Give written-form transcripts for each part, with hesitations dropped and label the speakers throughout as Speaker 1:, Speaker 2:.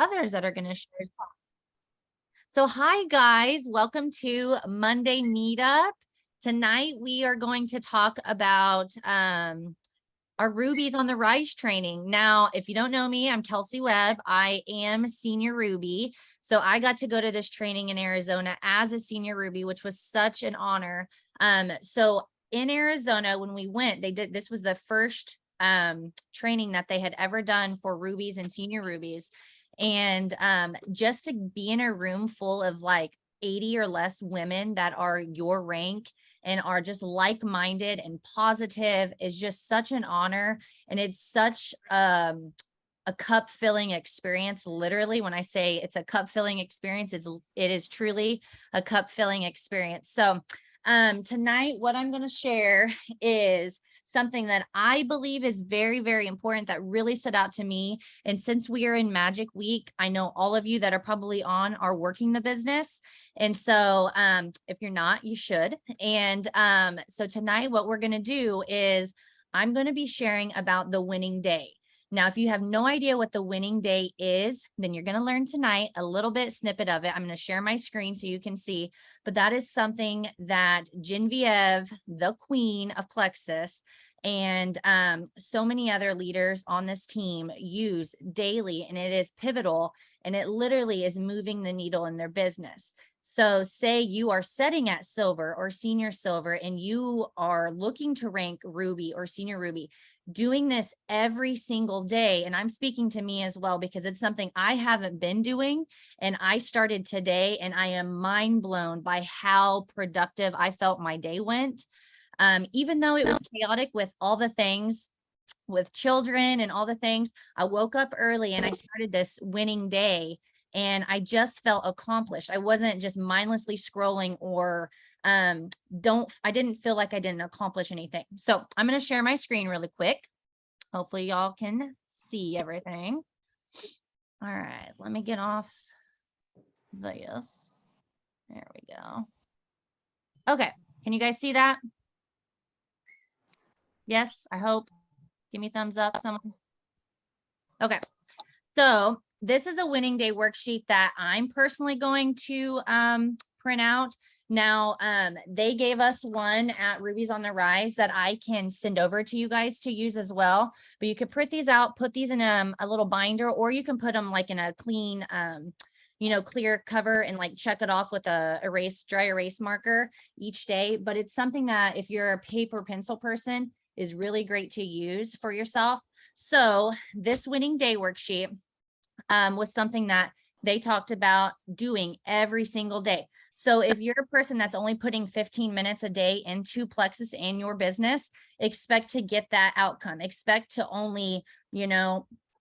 Speaker 1: others that are going to share as well. So hi guys, welcome to Monday Meetup. Tonight we are going to talk about our Rubies on the Rise training. Now, if you don't know me, I'm Kelsey Webb. I am Senior Ruby. So I got to go to this training in Arizona as a Senior Ruby, which was such an honor. So in Arizona, when we went, this was the first training that they had ever done for Rubies and Senior Rubies. And just to be in a room full of like 80 or less women that are your rank and are just like-minded and positive is just such an honor. And it's such a cup filling experience. Literally, when I say it's a cup filling experience, it is truly a cup filling experience. So tonight, what I'm going to share is something that I believe is very, very important that really stood out to me. And since we are in Magic Week, I know all of you that are probably on are working the business. And so if you're not, you should. And so tonight, what we're going to do is I'm going to be sharing about the winning day. Now, if you have no idea what the winning day is, then you're going to learn tonight a little bit snippet of it. I'm going to share my screen so you can see, but that is something that Genevieve, the queen of Plexus, and so many other leaders on this team use daily, and it is pivotal, and it literally is moving the needle in their business. So say you are setting at silver or senior silver, and you are looking to rank Ruby or senior Ruby, doing this every single day. And I'm speaking to me as well, because it's something I haven't been doing. And I started today, and I am mind blown by how productive I felt my day went. Even though it was chaotic with all the things with children and all the things, I woke up early and I started this winning day, and I just felt accomplished. I wasn't just mindlessly scrolling or I didn't feel like I didn't accomplish anything. So I'm going to share my screen really quick. Hopefully y'all can see everything. All right, let me get off this. There we go. Okay, can you guys see that? Yes, I hope. Give me a thumbs up, someone. Okay, so this is a winning day worksheet that I'm personally going to print out. Now, they gave us one at Rubies on the Rise that I can send over to you guys to use as well. But you could print these out, put these in a little binder, or you can put them like in a clean, clear cover and like check it off with a dry erase marker each day. But it's something that if you're a paper pencil person, is really great to use for yourself. So this winning day worksheet was something that they talked about doing every single day. So if you're a person that's only putting 15 minutes a day into Plexus and your business, expect to get that outcome. Expect to only,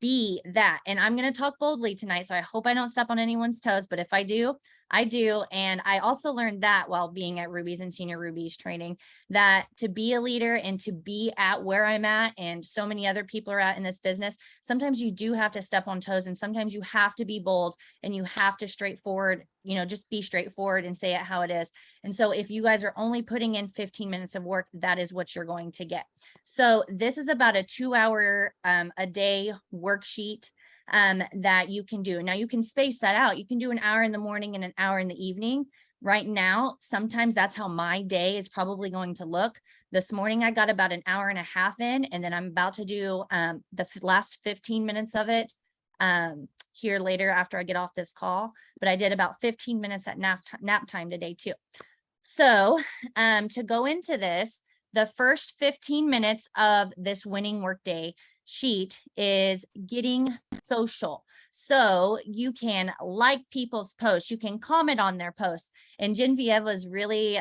Speaker 1: be that. And I'm going to talk boldly tonight, so I hope I don't step on anyone's toes, but if I do, I do. And I also learned that while being at Rubies and Senior Rubies training, that to be a leader and to be at where I'm at and so many other people are at in this business, sometimes you do have to step on toes, and sometimes you have to be bold, and you have to straightforward, just be straightforward and say it how it is. And so if you guys are only putting in 15 minutes of work, that is what you're going to get. So this is about a 2-hour a day worksheet that you can do. Now you can space that out. You can do an hour in the morning and an hour in the evening. Right now, sometimes that's how my day is probably going to look. This morning, I got about an hour and a half in, and then I'm about to do the last 15 minutes of it here later after I get off this call. But I did about 15 minutes at nap time today too. So to go into this, the first 15 minutes of this winning workday sheet is getting social. So you can like people's posts, you can comment on their posts. And Genevieve was really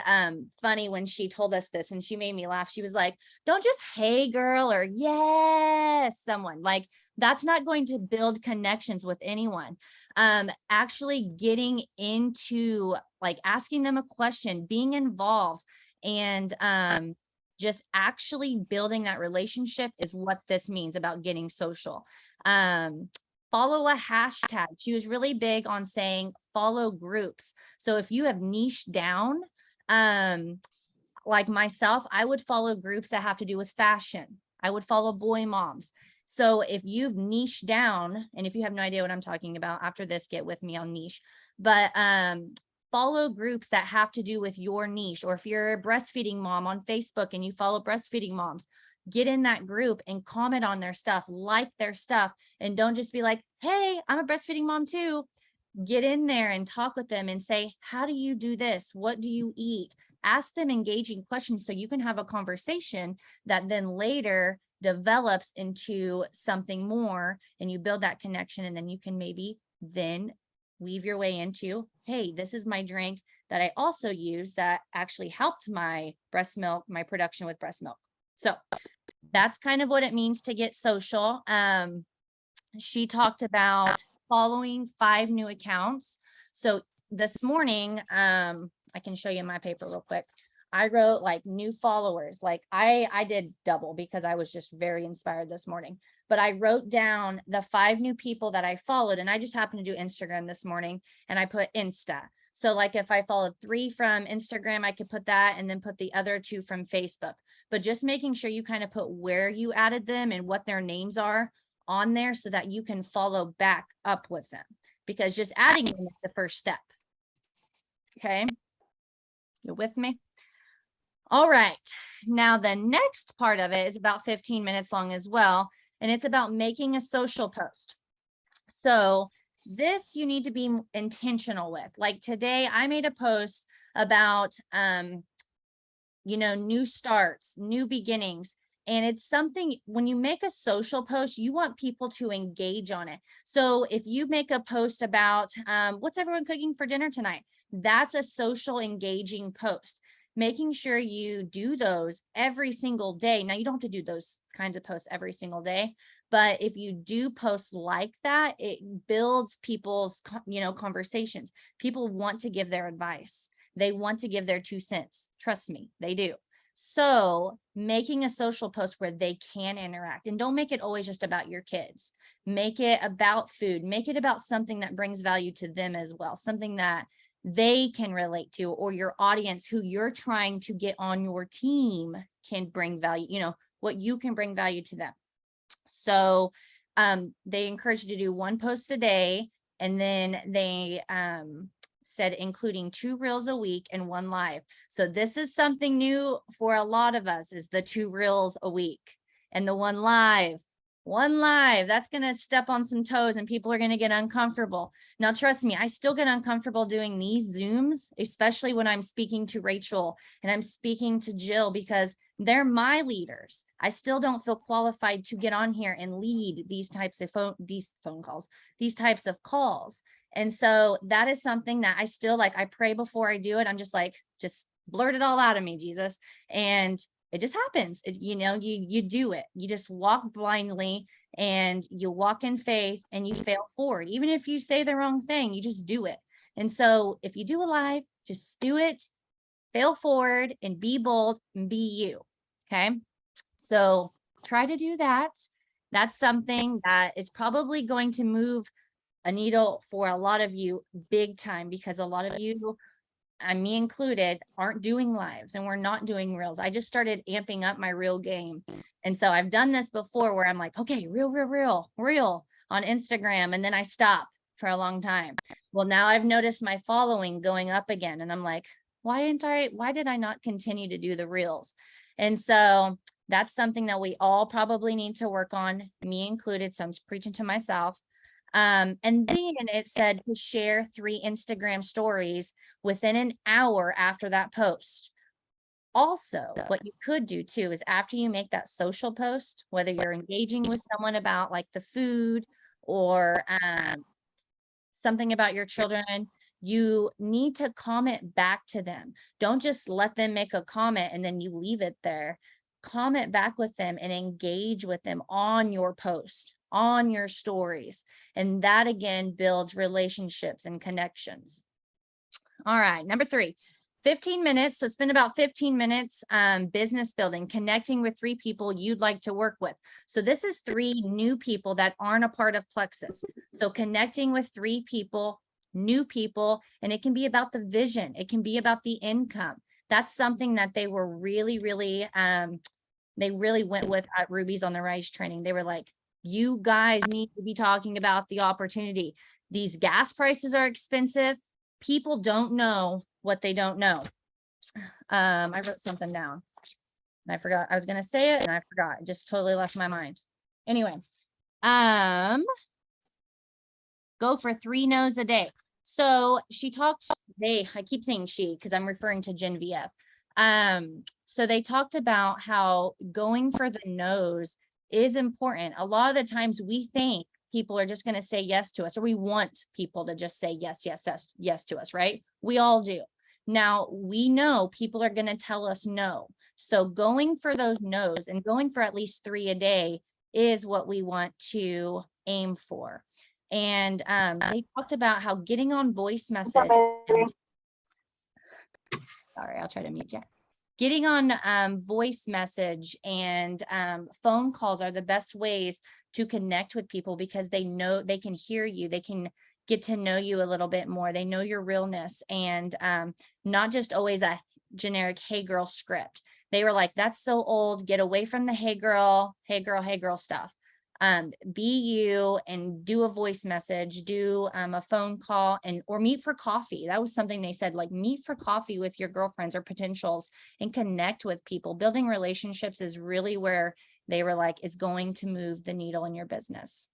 Speaker 1: funny when she told us this, and she made me laugh. She was like, don't just hey girl or yes someone. Like, that's not going to build connections with anyone. Actually getting into like asking them a question, being involved, and just actually building that relationship is what this means about getting social. Follow a hashtag. She was really big on saying follow groups. So if you have niched down, like myself, I would follow groups that have to do with fashion. I would follow boy moms. So if you've niched down, and if you have no idea what I'm talking about after this, get with me on niche, but follow groups that have to do with your niche. Or if you're a breastfeeding mom on Facebook and you follow breastfeeding moms, get in that group and comment on their stuff, like their stuff, and don't just be like, hey, I'm a breastfeeding mom too. Get in there and talk with them and say, how do you do this? What do you eat? Ask them engaging questions so you can have a conversation that then later develops into something more, and you build that connection, and then you can maybe then weave your way into, hey, this is my drink that I also use that actually helped my breast milk, my production with breast milk. So that's kind of what it means to get social. She talked about following 5 new accounts. So this morning, I can show you my paper real quick. I wrote like new followers. Like I did double because I was just very inspired this morning. But I wrote down the 5 new people that I followed, and I just happened to do Instagram this morning, and I put Insta. So like if I followed 3 from Instagram, I could put that and then put the other 2 from Facebook. But just making sure you kind of put where you added them and what their names are on there so that you can follow back up with them, because just adding them is the first step. Okay. You with me? All right. Now the next part of it is about 15 minutes long as well. And it's about making a social post. So this you need to be intentional with. Like today I made a post about, new starts, new beginnings. And it's something, when you make a social post, you want people to engage on it. So if you make a post about what's everyone cooking for dinner tonight, that's a social engaging post. Making sure you do those every single day. Now, you don't have to do those kinds of posts every single day, but if you do posts like that, it builds people's, conversations. People want to give their advice. They want to give their 2 cents. Trust me, they do. So making a social post where they can interact, and don't make it always just about your kids. Make it about food. Make it about something that brings value to them as well, something that they can relate to, or your audience who you're trying to get on your team can bring value, what you can bring value to them. So they encourage you to do 1 post a day, and then they said including 2 reels a week and 1 live. So this is something new for a lot of us, is the 2 reels a week and the 1 live. 1 live, that's going to step on some toes and people are going to get uncomfortable. Now, trust me, I still get uncomfortable doing these Zooms, especially when I'm speaking to Rachel and I'm speaking to Jill, because they're my leaders. I still don't feel qualified to get on here and lead these types of phone calls, these types of calls. And so that is something that I still like. I pray before I do it. I'm just like, just blurt it all out of me, Jesus. And it just happens. You do it. You just walk blindly and you walk in faith and you fail forward. Even if you say the wrong thing, you just do it. And so if you do a live, just do it, fail forward, and be bold and be you. Okay. So try to do that. That's something that is probably going to move a needle for a lot of you big time, because a lot of you, and me included, aren't doing lives and we're not doing reels. I just started amping up my reel game. And so I've done this before where I'm like, okay, reel on Instagram. And then I stop for a long time. Well, now I've noticed my following going up again. And I'm like, why did I not continue to do the reels? And so that's something that we all probably need to work on, me included. So I'm preaching to myself. And then it said to share 3 Instagram stories within an hour after that post. Also, what you could do too is after you make that social post, whether you're engaging with someone about like the food or something about your children, you need to comment back to them. Don't just let them make a comment and then you leave it there. Comment back with them and engage with them on your post, on your stories. And that again builds relationships and connections. All right, number 3, 15 minutes. So spend about 15 minutes business building, connecting with 3 people you'd like to work with. So this is 3 new people that aren't a part of Plexus. So connecting with 3 people, new people, and it can be about the vision. It can be about the income. That's something that they were really, they really went with at Rubies on the Rise training. They were like, You guys need to be talking about the opportunity. These gas prices are expensive. People don't know what they don't know. I wrote something down and I forgot. I was going to say it and I forgot. It just totally left my mind. Anyway, go for 3 no's a day. So she talked, I keep saying she, because I'm referring to Genevieve. So they talked about how going for the no's is important. A lot of the times we think people are just going to say yes to us, or we want people to just say yes, yes, yes, yes to us, right? We all do. Now we know people are going to tell us no. So going for those no's and going for at least 3 a day is what we want to aim for. And they talked about how getting on voice message. Sorry, I'll try to mute you. Getting on voice message and phone calls are the best ways to connect with people, because they know they can hear you. They can get to know you a little bit more. They know your realness, and not just always a generic hey girl script. They were like, that's so old. Get away from the hey girl stuff. Be you and do a voice message, do a phone call, and or meet for coffee. That was something they said, like meet for coffee with your girlfriends or potentials and connect with people. Building relationships is really where they were like, is going to move the needle in your business.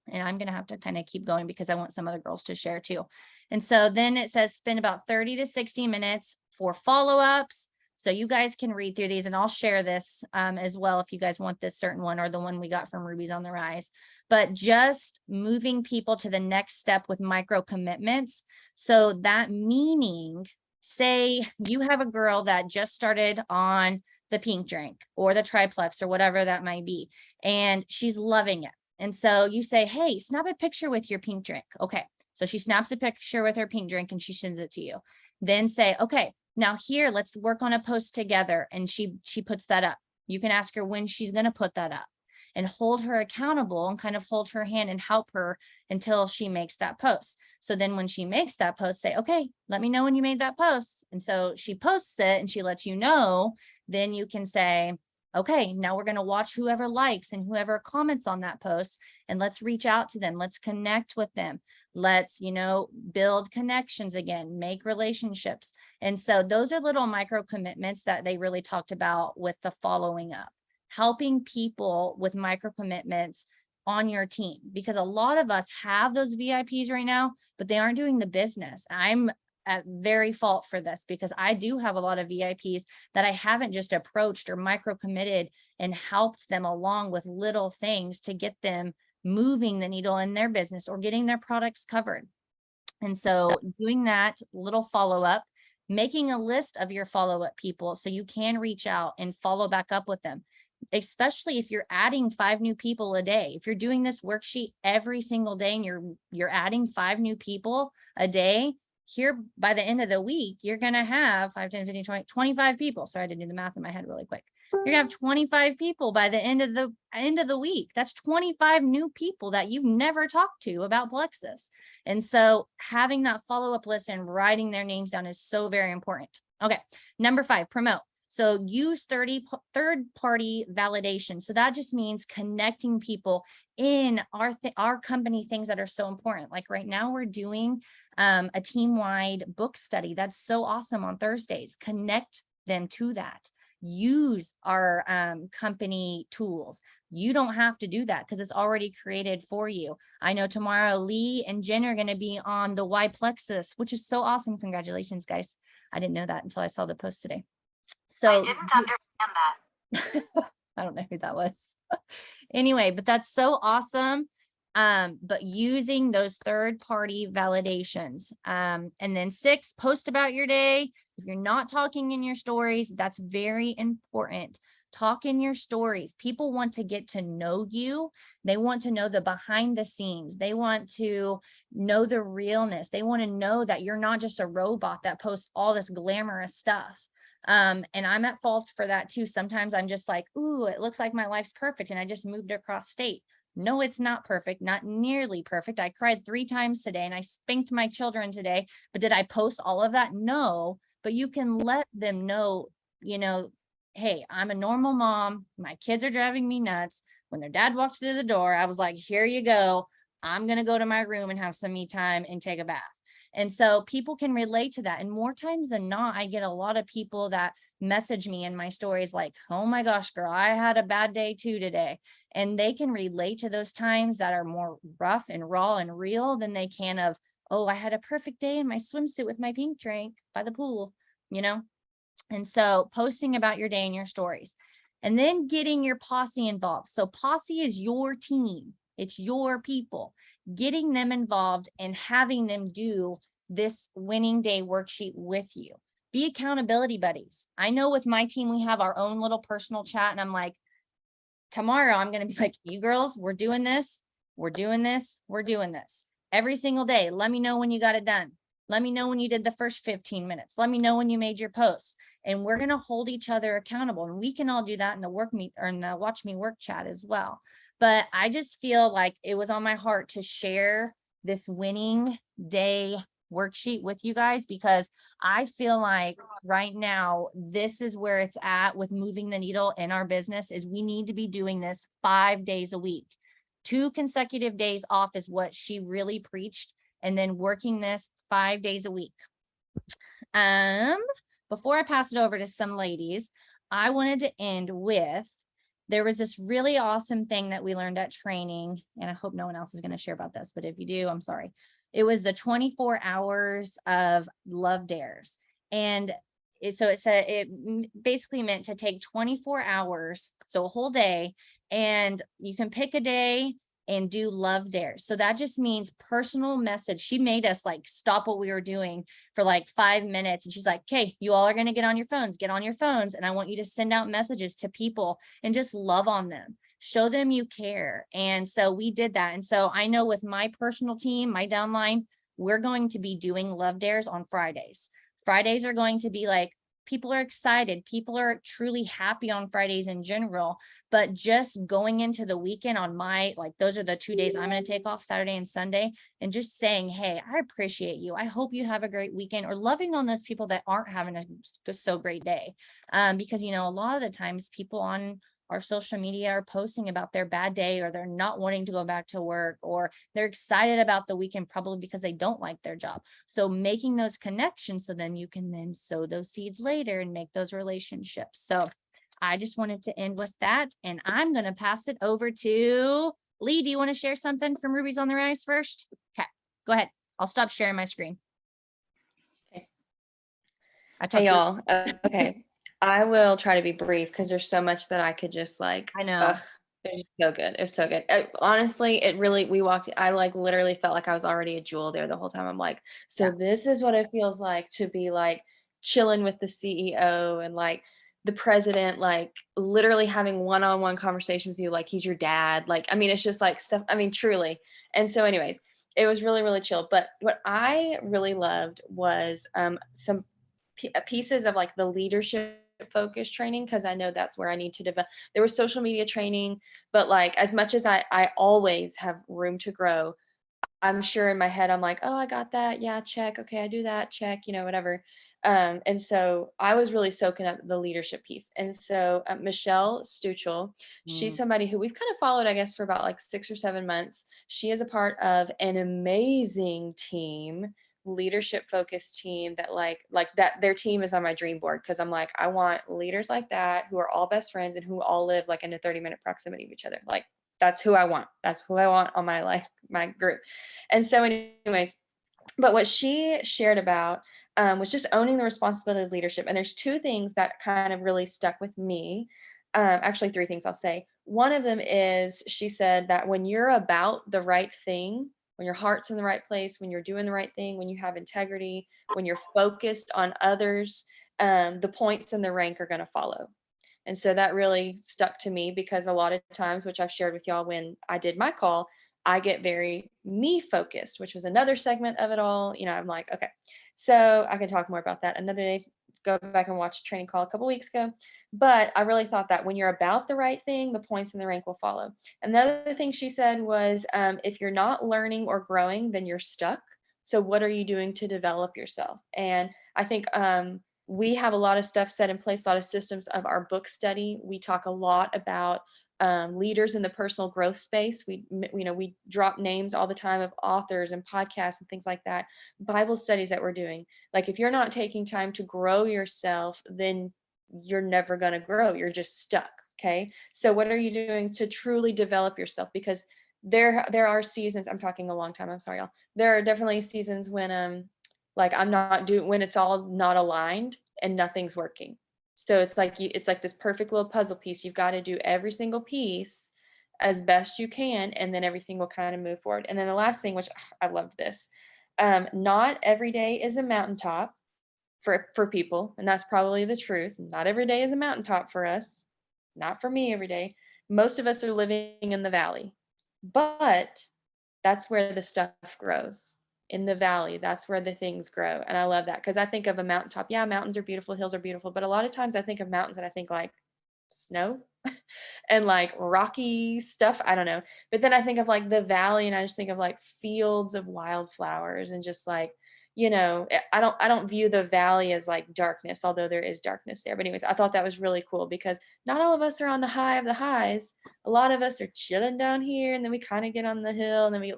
Speaker 1: And I'm going to have to kind of keep going because I want some other girls to share too. And so then it says spend about 30 to 60 minutes for follow-ups. So you guys can read through these, and I'll share this as well if you guys want this certain one or the one we got from Rubies on the Rise. But just moving people to the next step with micro commitments. So that meaning, say you have a girl that just started on the pink drink or the triplex or whatever that might be, and she's loving it. And so you say, hey, snap a picture with your pink drink. Okay. So she snaps a picture with her pink drink and she sends it to you. Then say, okay, now here, let's work on a post together. And she puts that up. You can ask her when she's going to put that up and hold her accountable and kind of hold her hand and help her until she makes that post. So then when she makes that post, say, okay, let me know when you made that post. And so she posts it and she lets you know. Then you can say, okay, now we're going to watch whoever likes and whoever comments on that post, and let's reach out to them. Let's connect with them. Let's, build connections again, make relationships. And so those are little micro commitments that they really talked about with the following up, helping people with micro commitments on your team, because a lot of us have those VIPs right now, but they aren't doing the business. I'm at very fault for this because I do have a lot of VIPs that I haven't just approached or micro committed and helped them along with little things to get them moving the needle in their business or getting their products covered. And so doing that little follow-up, making a list of your follow-up people so you can reach out and follow back up with them, especially if you're adding 5 new people a day. If you're doing this worksheet every single day and you're adding 5 new people a day, here by the end of the week, you're going to have 5, 10, 15, 20, 25 people. Sorry, I didn't do the math in my head really quick. You're going to have 25 people by the end of the week. That's 25 new people that you've never talked to about Plexus. And so having that follow-up list and writing their names down is so very important. Okay. Number 5, promote. So use third-party validation. So that just means connecting people in our company, things that are so important. Like right now we're doing a team-wide book study. That's so awesome on Thursdays. Connect them to that. Use our company tools. You don't have to do that because it's already created for you. I know tomorrow Lee and Jen are going to be on the Y Plexus, which is so awesome. Congratulations, guys. I didn't know that until I saw the post today. So I didn't understand that. I don't know who that was. Anyway, but that's so awesome. But using those third-party validations. And then 6, post about your day. If you're not talking in your stories, that's very important. Talk in your stories. People want to get to know you. They want to know the behind the scenes. They want to know the realness. They want to know that you're not just a robot that posts all this glamorous stuff. And I'm at fault for that too. Sometimes I'm just like, ooh, it looks like my life's perfect and I just moved across state. No, it's not perfect, not nearly perfect. I cried 3 times today and I spanked my children today, but did I post all of that? No, but you can let them know, hey, I'm a normal mom. My kids are driving me nuts, When their dad walked through the door, I was like, here you go. I'm going to go to my room and have some me time and take a bath. And so people can relate to that. And more times than not, I get a lot of people that message me in my stories like, oh my gosh, girl, I had a bad day too today. And they can relate to those times that are more rough and raw and real than they can of, oh, I had a perfect day in my swimsuit with my pink drink by the pool, you know? And so posting about your day in your stories and then getting your posse involved. So posse is your team. It's your people, getting them involved and having them do this winning day worksheet with you. Be accountability buddies. I know with my team, we have our own little personal chat and I'm like, tomorrow I'm going to be like, you girls, we're doing this. We're doing this. We're doing this every single day. Let me know when you got it done. Let me know when you did the first 15 minutes. Let me know when you made your posts. And we're going to hold each other accountable. And we can all do that in the work meet or in the watch me work chat as well. But I just feel like it was on my heart to share this winning day worksheet with you guys, because I feel like right now, this is where it's at with moving the needle in our business is we need to be doing this 5 days a week. 2 consecutive days off is what she really preached. And then working this 5 days a week. Before I pass it over to some ladies, I wanted to end with, there was this really awesome thing that we learned at training, and I hope no one else is going to share about this, but if you do, I'm sorry. It was the 24 hours of love dares. And so it said, it basically meant to take 24 hours, so a whole day, and you can pick a day and do love dares. So that just means personal message. She made us like stop what we were doing for like 5 minutes. And she's like, okay, you all are going to get on your phones. And I want you to send out messages to people and just love on them, show them you care. And so we did that. And so I know with my personal team, my downline, we're going to be doing love dares on Fridays. Fridays are going to be like, people are excited. People are truly happy on Fridays in general, but just going into the weekend on my, like, those are the 2 days I'm going to take off, Saturday and Sunday, and just saying, hey, I appreciate you. I hope you have a great weekend, or loving on those people that aren't having a so great day. Because, you know, a lot of the times people on our social media are posting about their bad day, or they're not wanting to go back to work, or they're excited about the weekend probably because they don't like their job. So making those connections so then you can then sow those seeds later and make those relationships. So I just wanted to end with that, and I'm going to pass it over to Lee. Do you want to share something from Rubies on the Rise first? Okay, go ahead. I'll stop sharing my screen.
Speaker 2: Okay.
Speaker 1: I
Speaker 2: Hey
Speaker 1: talked
Speaker 2: y'all. Okay. I will try to be brief because there's so much that I could just like,
Speaker 1: I know.
Speaker 2: it's just so good. It's so good. Honestly, it really, I like literally felt like I was already a jewel there the whole time. I'm like, so
Speaker 1: Yeah.
Speaker 2: this is what it feels like to be like chilling with the CEO and like the president, like literally having one-on-one conversation with you, like he's your dad. Like, I mean, it's just like stuff, I mean, truly. And so anyways, it was really, really chill. But what I really loved was some pieces of like the leadership focus training, because I know that's where I need to develop. There was social media training, but like as much as I always have room to grow, I'm sure in my head I'm like, oh, I got that. Yeah, check. Okay, I do that. Check. You know, whatever. And so I was really soaking up the leadership piece. And so Michelle Stuchel, she's
Speaker 1: Mm.
Speaker 2: somebody who we've kind of followed, I guess, for about like 6 or 7 months. She is a part of an amazing team, leadership focused team that like that their team is on my dream board, because I'm like, I want leaders like that who are all best friends and who all live like in a 30-minute proximity of each other. Like that's who I want. That's who I want on my my group. And so anyways, but what she shared about was just owning the responsibility of leadership. And there's 2 things that kind of really stuck with me. Actually, 3 things I'll say. One of them is she said that when you're about the right thing, when your heart's in the right place, when you're doing the right thing, when you have integrity, when you're focused on others, the points in the rank are going to follow. And so that really stuck to me, because a lot of times, which I've shared with y'all when I did my call, I get very me focused, which was another segment of it all. You know, I'm like, okay, so I can talk more about that another day. Go back and watch a training call a couple weeks ago. But I really thought that when you're about the right thing, the points in the rank will follow. Another thing she said was, if you're not learning or growing, then you're stuck. So what are you doing to develop yourself? And I think we have a lot of stuff set in place, a lot of systems of our book study. We talk a lot about leaders in the personal growth space. We drop names all the time of authors and podcasts and things like that. Bible studies that we're doing. Like, if you're not taking time to grow yourself, then you're never going to grow. You're just stuck. Okay. So what are you doing to truly develop yourself? Because there are seasons, I'm talking a long time, I'm sorry, y'all. There are definitely seasons when like I'm not doing, when it's all not aligned and nothing's working. So it's like it's like this perfect little puzzle piece. You've got to do every single piece as best you can, and then everything will kind of move forward. And then the last thing, which I love this, not every day is a mountaintop for people, and that's probably the truth. Not every day is a mountaintop for us. Not for me every day. Most of us are living in the valley, but that's where the stuff grows. In the valley, that's where the things grow. And I love that, because I think of a mountaintop. Yeah, mountains are beautiful, hills are beautiful, but a lot of times I think of mountains and I think like snow and like rocky stuff. I don't know. But then I think of like the valley and I just think of like fields of wildflowers and just like, I don't view the valley as like darkness, although there is darkness there. But anyways, I thought that was really cool, because not all of us are on the high of the highs. A lot of us are chilling down here, and then we kind of get on the hill, and then we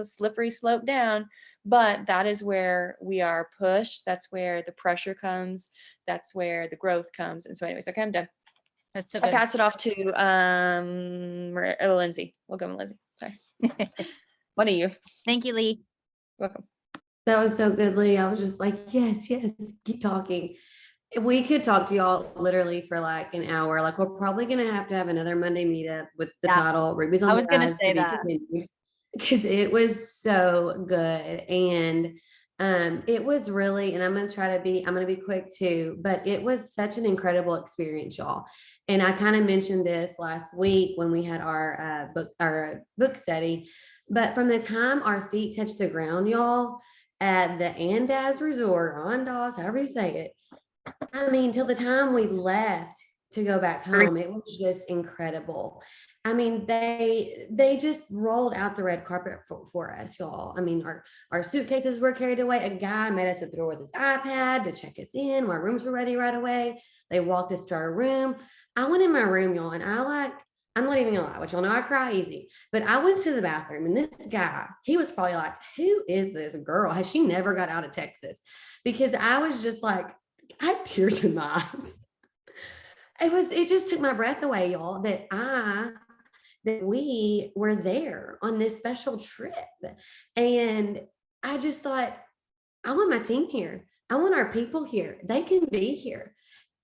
Speaker 2: slippery slope down. But that is where we are pushed. That's where the pressure comes. That's where the growth comes. And so anyways, okay, I'm done.
Speaker 1: That's so
Speaker 2: I'll
Speaker 1: good.
Speaker 2: pass it off to Lindsay. We'll go with Lindsay. Sorry. One of you.
Speaker 1: Thank you, Lee.
Speaker 2: Welcome.
Speaker 3: That was so good, Lee. I was just like, yes, keep talking. We could talk to y'all literally for like an hour. Like, we're probably gonna have to have another Monday meetup with the title Rubies on
Speaker 1: I
Speaker 3: the
Speaker 1: was gonna
Speaker 3: Rise
Speaker 1: say
Speaker 3: to be
Speaker 1: that.
Speaker 3: continued, because it was so good. And it was really, and I'm gonna be quick too, but it was such an incredible experience, y'all. And I kind of mentioned this last week when we had our book study. But from the time our feet touched the ground, y'all, at the Andaz Resort, Andaz, however you say it, I mean, till the time we left to go back home, it was just incredible. I mean, they just rolled out the red carpet for us, y'all. I mean, our suitcases were carried away. A guy met us at the door with his iPad to check us in. Our rooms were ready right away. They walked us to our room. I went in my room, y'all, and I'm not even gonna lie, but y'all know I cry easy. But I went to the bathroom, and this guy, he was probably like, who is this girl? Has she never got out of Texas? Because I was just like, I had tears in my eyes. It just took my breath away, y'all, that we were there on this special trip. And I just thought, I want my team here. I want our people here. They can be here.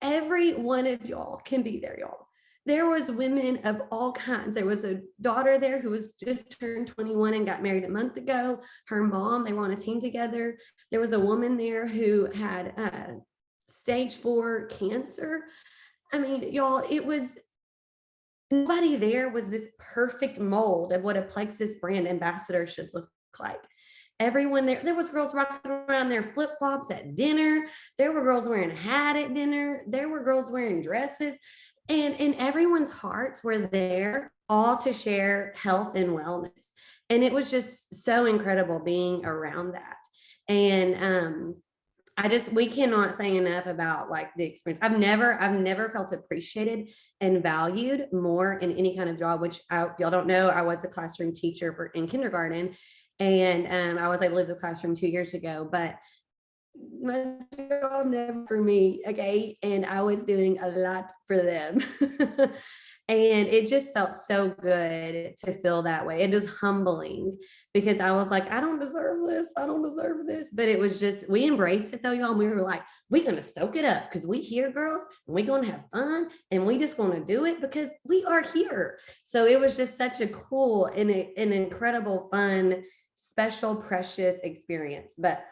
Speaker 3: Every one of y'all can be there, y'all. There was women of all kinds. There was a daughter there who was just turned 21 and got married a month ago. Her mom, they were on a team together. There was a woman there who had stage 4 cancer. I mean, y'all, nobody there was this perfect mold of what a Plexus brand ambassador should look like. Everyone there was girls rocking around their flip-flops at dinner. There were girls wearing a hat at dinner. There were girls wearing dresses. And everyone's hearts were there, all to share health and wellness. And it was just so incredible being around that. And we cannot say enough about like the experience. I've never felt appreciated and valued more in any kind of job, which y'all don't know, I was a classroom teacher in kindergarten, and I was able to leave the classroom 2 years ago, but my job never for me, okay? And I was doing a lot for them. And it just felt so good to feel that way. It was humbling, because I was like, I don't deserve this. I don't deserve this. But it was just, we embraced it though, y'all. And we were like, we're going to soak it up, because we here, girls, and we're going to have fun, and we just going to do it because we are here. So it was just such a cool and an incredible, fun, special, precious experience. But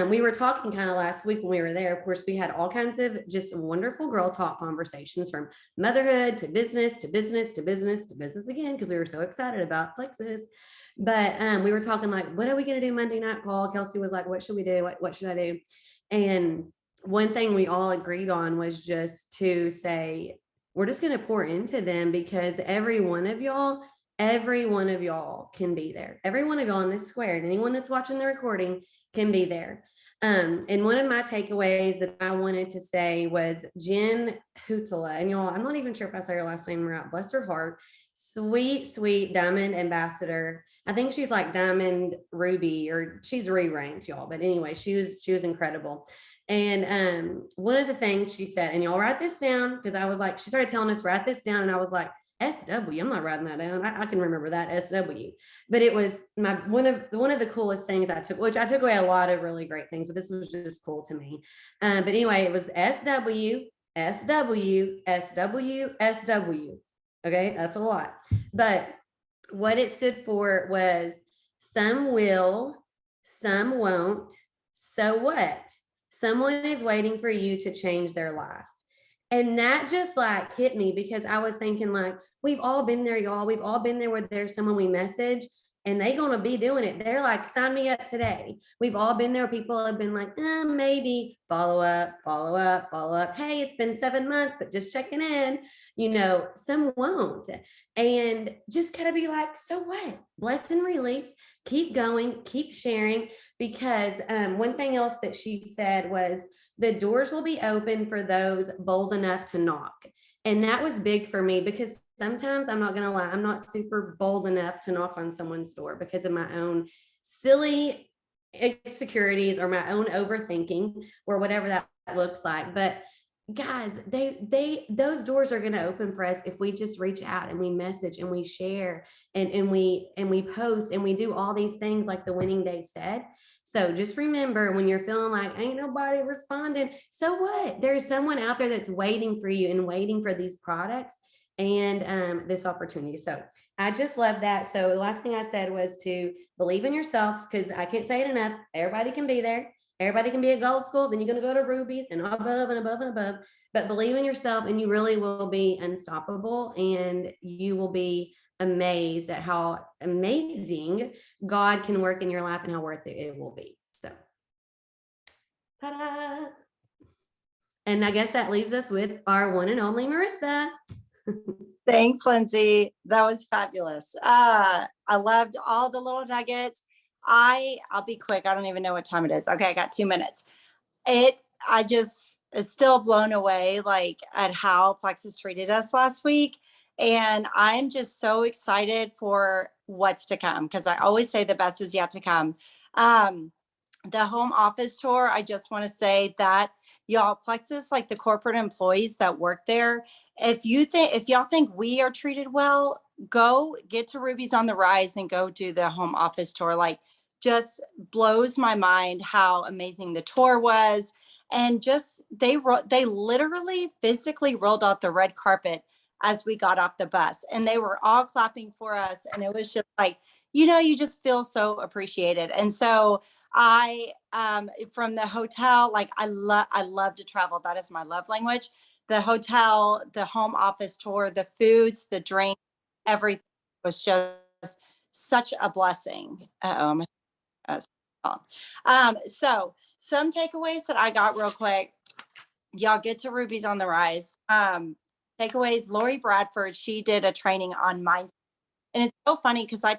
Speaker 3: we were talking kind of last week when we were there. Of course, we had all kinds of just wonderful girl talk conversations, from motherhood to business to business to business to business again, because we were so excited about Plexus. But we were talking like, what are we going to do Monday night call? Kelsey was like, what should we do? What should I do? And one thing we all agreed on was just to say, we're just going to pour into them, because every one of y'all can be there. Every one of y'all in this square, and anyone that's watching the recording can be there. And one of my takeaways that I wanted to say was Jen Hutala. And y'all, I'm not even sure if I say her last name right. Bless her heart. Sweet, sweet diamond ambassador. I think she's like diamond ruby, or she's re-ranked, y'all. But anyway, she was incredible. And one of the things she said, and y'all write this down, because I was like, she started telling us, write this down, and I was like, SW, I'm not writing that down. I can remember that SW. But it was my one of the coolest things I took, which I took away a lot of really great things, but this was just cool to me. But anyway, it was SW, SW, SW, SW. Okay, that's a lot. But what it stood for was some will, some won't. So what? Someone is waiting for you to change their life. And that just like hit me, because I was thinking, like, we've all been there, y'all. We've all been there where there's someone we message and they gonna be doing it. They're like, sign me up today. We've all been there. People have been like, maybe follow up, follow up, follow up. Hey, it's been 7 months, but just checking in. Some won't. And just gotta be like, so what? Bless and release. Keep going, keep sharing. Because one thing else that she said was, the doors will be open for those bold enough to knock. And that was big for me, because sometimes, I'm not going to lie, I'm not super bold enough to knock on someone's door because of my own silly insecurities or my own overthinking or whatever that looks like. But guys, those doors are going to open for us if we just reach out and we message and we share and we post and we do all these things like the winning day said. So just remember, when you're feeling like ain't nobody responding, so what? There's someone out there that's waiting for you and waiting for these products and this opportunity. So I just love that. So the last thing I said was to believe in yourself, because I can't say it enough. Everybody can be there. Everybody can be at Gold School. Then you're going to go to Rubies and above and above and above. But believe in yourself, and you really will be unstoppable, and you will be amazed at how amazing God can work in your life and how worth it will be. So, ta-da! And I guess that leaves us with our one and only Marissa.
Speaker 4: Thanks, Lindsay. That was fabulous. I loved all the little nuggets. I'll be quick. I don't even know what time it is. Okay, I got 2 minutes. I just is still blown away, like, at how Plexus treated us last week. And I'm just so excited for what's to come, because I always say the best is yet to come. The home office tour, I just want to say that y'all, Plexus, like the corporate employees that work there, if y'all think we are treated well, go get to Rubies on the Rise and go do the home office tour. Like, just blows my mind how amazing the tour was. And just they literally physically rolled out the red carpet as we got off the bus, and they were all clapping for us. And it was just like, you just feel so appreciated. And so I, from the hotel, like, I love to travel. That is my love language. The hotel, the home office tour, the foods, the drink, everything was just such a blessing. So some takeaways that I got real quick. Y'all get to Rubies on the Rise. Takeaways, Lori Bradford, she did a training on mindset. And it's so funny because I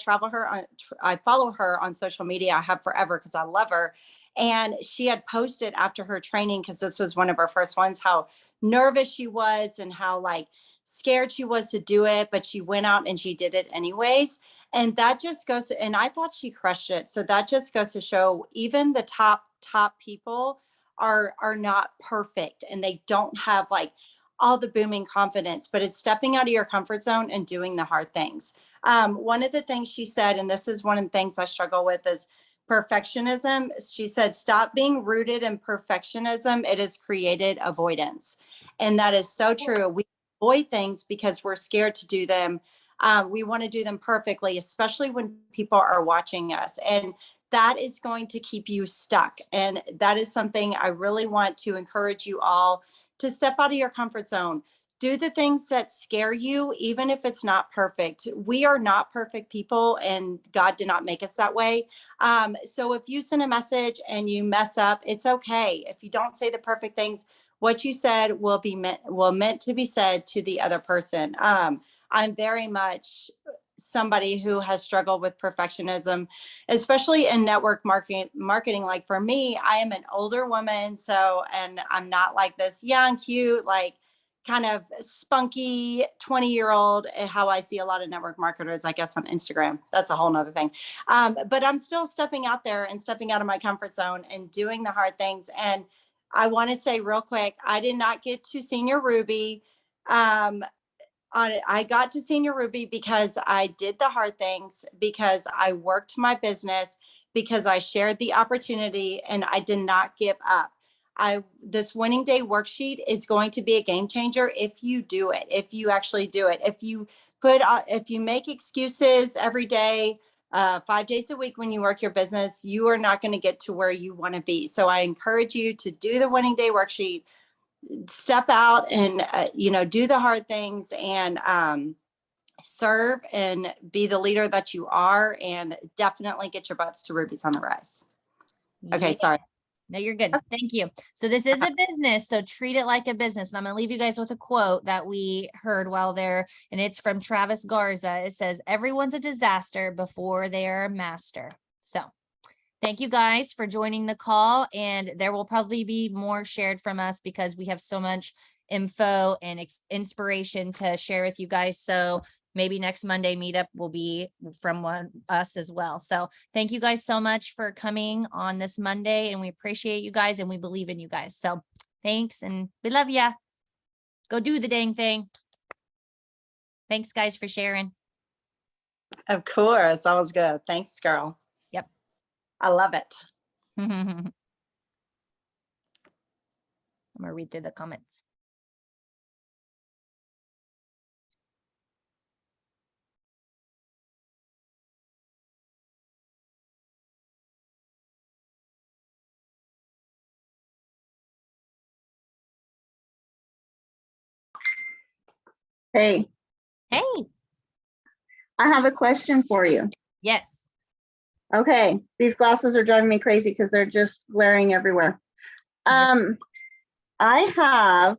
Speaker 4: follow her on social media. I have forever because I love her. And she had posted after her training, because this was one of her first ones, how nervous she was and how like scared she was to do it, but she went out and she did it anyways. And that just goes to, and I thought she crushed it. So that just goes to show even the top people are not perfect, and they don't have like all the booming confidence, but it's stepping out of your comfort zone and doing the hard things. One of the things she said, and this is one of the things I struggle with, is perfectionism. She said, stop being rooted in perfectionism. It has created avoidance. And that is so true. We avoid things because we're scared to do them. We want to do them perfectly, especially when people are watching us. And that is going to keep you stuck. And that is something I really want to encourage you all to step out of your comfort zone. Do the things that scare you, even if it's not perfect. We are not perfect people, and God did not make us that way. So if you send a message and you mess up, it's okay. If you don't say the perfect things, what you said will meant to be said to the other person. I'm very much somebody who has struggled with perfectionism, especially in network marketing. Like for me, I am an older woman. So, and I'm not like this young, cute, like kind of spunky 20-year-old, how I see a lot of network marketers, I guess, on Instagram. That's a whole nother thing. But I'm still stepping out there and stepping out of my comfort zone and doing the hard things. And I want to say real quick, I did not get to Senior Ruby. I got to Senior Ruby because I did the hard things, because I worked my business, because I shared the opportunity, and I did not give up. This winning day worksheet is going to be a game changer if you do it, if you actually do it. If you make excuses every day, 5 days a week when you work your business, you are not going to get to where you want to be. So I encourage you to do the winning day worksheet, step out and, do the hard things, and serve and be the leader that you are, and definitely get your butts to Rubies on the Rise. Okay,
Speaker 1: Yeah.
Speaker 4: sorry.
Speaker 1: No, you're good. Thank you. So this is a business, so treat it like a business. And I'm going to leave you guys with a quote that we heard while there, and it's from Travis Garza. It says, "Everyone's a disaster before they are a master." So thank you guys for joining the call, and there will probably be more shared from us because we have so much info and inspiration to share with you guys. So maybe next Monday meetup will be from us as well. So thank you guys so much for coming on this Monday, and we appreciate you guys and we believe in you guys. So thanks, and we love ya. Go do the dang thing. Thanks guys for sharing.
Speaker 4: Of course, that was good. Thanks, girl.
Speaker 1: Yep.
Speaker 4: I love it.
Speaker 1: I'm gonna read through the comments.
Speaker 5: Hey,
Speaker 1: Hey,
Speaker 5: I have a question for you.
Speaker 1: yes.
Speaker 5: Okay, these glasses are driving me crazy because they're just glaring everywhere. I have